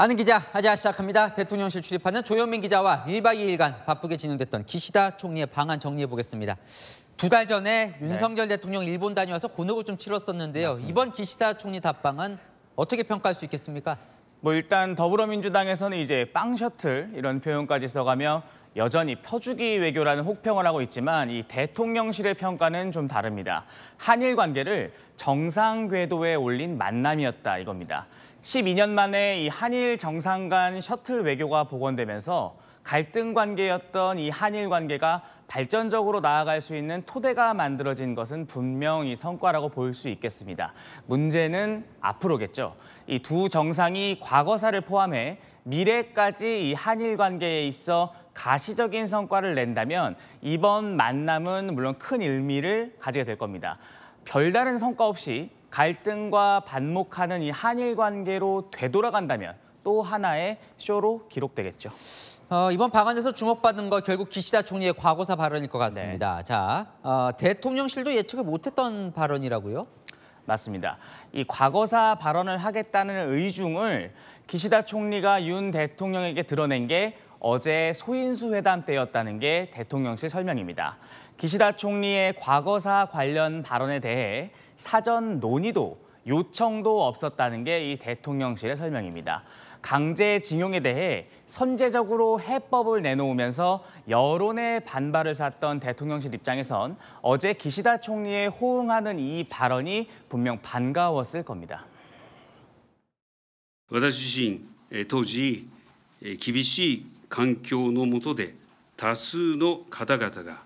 아는 기자, 하자 시작합니다. 대통령실 출입하는 조현민 기자와 1박 2일간 바쁘게 진행됐던 기시다 총리의 방한 정리해보겠습니다. 2달 전에 윤석열 대통령 일본 다녀와서 곤혹을 좀 치렀었는데요. 맞습니다. 이번 기시다 총리 답방은 어떻게 평가할 수 있겠습니까? 일단 더불어민주당에서는 이제 빵 셔틀 이런 표현까지 써가며 여전히 퍼주기 외교라는 혹평을 하고 있지만 이 대통령실의 평가는 좀 다릅니다. 한일 관계를 정상 궤도에 올린 만남이었다 이겁니다. 12년 만에 이 한일 정상 간 셔틀 외교가 복원되면서 갈등 관계였던 이 한일 관계가 발전적으로 나아갈 수 있는 토대가 만들어진 것은 분명히 성과라고 볼 수 있겠습니다. 문제는 앞으로겠죠. 이 두 정상이 과거사를 포함해 미래까지 이 한일 관계에 있어 가시적인 성과를 낸다면 이번 만남은 물론 큰 의미를 가지게 될 겁니다. 별다른 성과 없이 갈등과 반목하는 이 한일 관계로 되돌아간다면 또 하나의 쇼로 기록되겠죠. 이번 방안에서 주목받는 거 결국 기시다 총리의 과거사 발언일 것 같습니다. 네. 자, 대통령실도 예측을 못했던 발언이라고요? 맞습니다. 이 과거사 발언을 하겠다는 의중을 기시다 총리가 윤 대통령에게 드러낸 게 어제 소인수 회담 때였다는 게 대통령실 설명입니다. 기시다 총리의 과거사 관련 발언에 대해 사전 논의도 요청도 없었다는 게 이 대통령실의 설명입니다. 강제징용에 대해 선제적으로 해법을 내놓으면서 여론의 반발을 샀던 대통령실 입장에선 어제 기시다 총리에 호응하는 이 발언이 분명 반가웠을 겁니다. 私自身、当時、厳しい環境の下で多数の方々が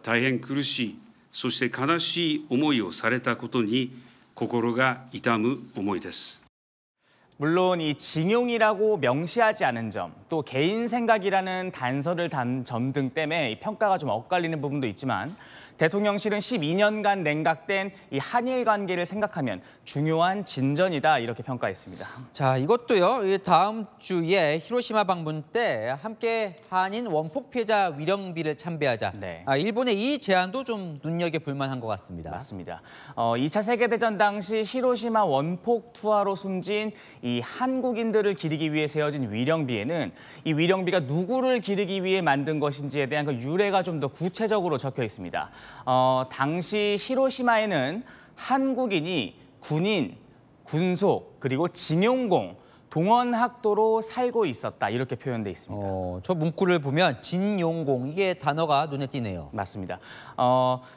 大変苦しい、そして悲しい思いをされたことに心が痛む思いです。 물론 이 징용이라고 명시하지 않은 점, 또 개인 생각이라는 단서를 단 점 등 때문에 평가가 좀 엇갈리는 부분도 있지만 대통령실은 12년간 냉각된 이 한일 관계를 생각하면 중요한 진전이다 이렇게 평가했습니다. 자, 이것도요. 다음 주에 히로시마 방문 때 함께 한인 원폭 피해자 위령비를 참배하자. 네. 일본의 이 제안도 좀 눈여겨볼 만한 것 같습니다. 맞습니다. 2차 세계대전 당시 히로시마 원폭 투하로 숨진 이 한국인들을 기리기 위해 세워진 위령비에는 이 위령비가 누구를 기리기 위해 만든 것인지에 대한 그 유래가 좀 더 구체적으로 적혀 있습니다. 당시 히로시마에는 한국인이 군인, 군속, 그리고 징용공, 동원학도로 살고 있었다 이렇게 표현돼 있습니다. 저 문구를 보면 진용공 이게 단어가 눈에 띄네요. 맞습니다.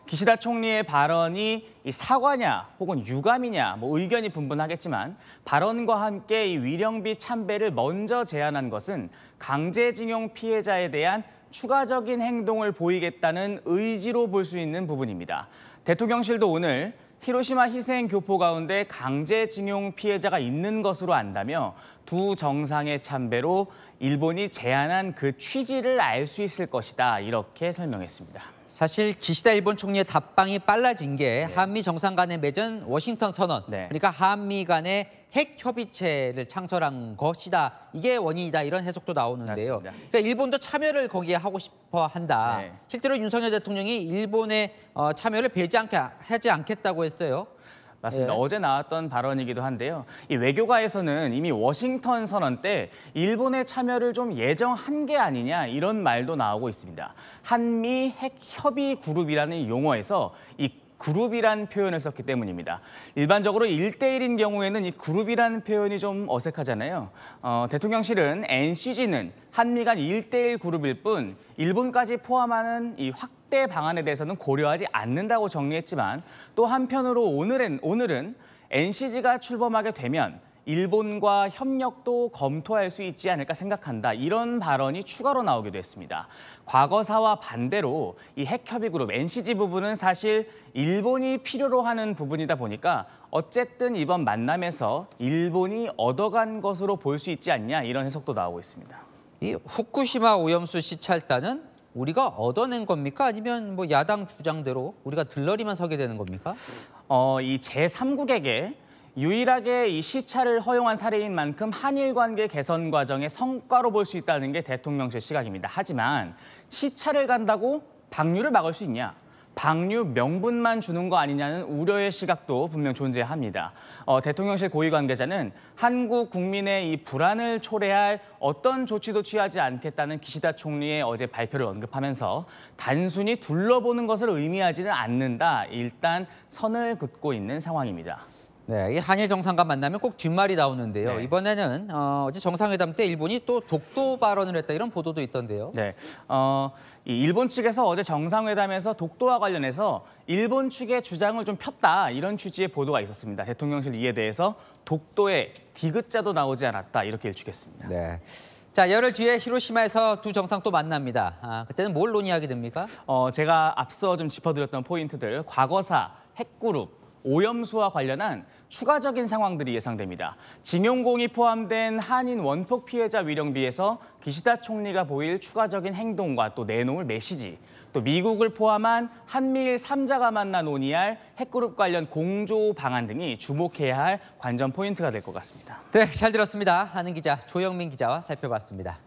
기시다 총리의 발언이 이 사과냐 혹은 유감이냐 의견이 분분하겠지만 발언과 함께 이 위령비 참배를 먼저 제안한 것은 강제징용 피해자에 대한 추가적인 행동을 보이겠다는 의지로 볼 수 있는 부분입니다. 대통령실도 오늘 히로시마 희생 교포 가운데 강제징용 피해자가 있는 것으로 안다며 두 정상의 참배로 일본이 제안한 그 취지를 알 수 있을 것이다 이렇게 설명했습니다. 사실 기시다 일본 총리의 답방이 빨라진 게 한미 정상 간에 맺은 워싱턴 선언, 그러니까 한미 간의 핵 협의체를 창설한 것이다. 이게 원인이다. 이런 해석도 나오는데요. 그러니까 일본도 참여를 거기에 하고 싶어 한다. 실제로 윤석열 대통령이 일본의 참여를 하지 않겠다고 했어요. 맞습니다. 어제 나왔던 발언이기도 한데요. 이 외교가에서는 이미 워싱턴 선언 때 일본의 참여를 좀 예정한 게 아니냐 이런 말도 나오고 있습니다. 한미 핵 협의 그룹이라는 용어에서 이 그룹이란 표현을 썼기 때문입니다. 일반적으로 1대1인 경우에는 이 그룹이라는 표현이 좀 어색하잖아요. 대통령실은 NCG는 한미 간 1대1 그룹일 뿐 일본까지 포함하는 이 확대 방안에 대해서는 고려하지 않는다고 정리했지만 또 한편으로 오늘은 NCG가 출범하게 되면 일본과 협력도 검토할 수 있지 않을까 생각한다. 이런 발언이 추가로 나오기도 했습니다. 과거사와 반대로 이 핵협의그룹 NCG 부분은 사실 일본이 필요로 하는 부분이다 보니까 어쨌든 이번 만남에서 일본이 얻어간 것으로 볼 수 있지 않냐 이런 해석도 나오고 있습니다. 이 후쿠시마 오염수 시찰단은 우리가 얻어낸 겁니까? 아니면 야당 주장대로 우리가 들러리만 서게 되는 겁니까? 이 제3국에게 유일하게 이 시찰을 허용한 사례인 만큼 한일 관계 개선 과정의 성과로 볼 수 있다는 게 대통령실 시각입니다. 하지만 시찰을 간다고 방류를 막을 수 있냐? 방류 명분만 주는 거 아니냐는 우려의 시각도 분명 존재합니다. 대통령실 고위 관계자는 한국 국민의 이 불안을 초래할 어떤 조치도 취하지 않겠다는 기시다 총리의 어제 발표를 언급하면서 단순히 둘러보는 것을 의미하지는 않는다. 일단 선을 긋고 있는 상황입니다. 네, 이 한일 정상간 만나면 꼭 뒷말이 나오는데요. 네. 이번에는 어제 정상회담 때 일본이 또 독도 발언을 했다 이런 보도도 있던데요. 네, 이 일본 측에서 어제 정상회담에서 독도와 관련해서 일본 측의 주장을 좀 폈다 이런 취지의 보도가 있었습니다. 대통령실 이에 대해서 독도에 디귿자도 나오지 않았다 이렇게 일축했습니다. 네. 자, 열흘 뒤에 히로시마에서 두 정상 또 만납니다. 그때는 뭘 논의하게 됩니까? 제가 앞서 좀 짚어드렸던 포인트들, 과거사, 핵그룹, 오염수와 관련한 추가적인 상황들이 예상됩니다. 징용공이 포함된 한인 원폭 피해자 위령비에서 기시다 총리가 보일 추가적인 행동과 또 내놓을 메시지, 또 미국을 포함한 한미일 3자가 만나 논의할 핵그룹 관련 공조 방안 등이 주목해야 할 관전 포인트가 될 것 같습니다. 네, 잘 들었습니다. 하는 기자 조영민 기자와 살펴봤습니다.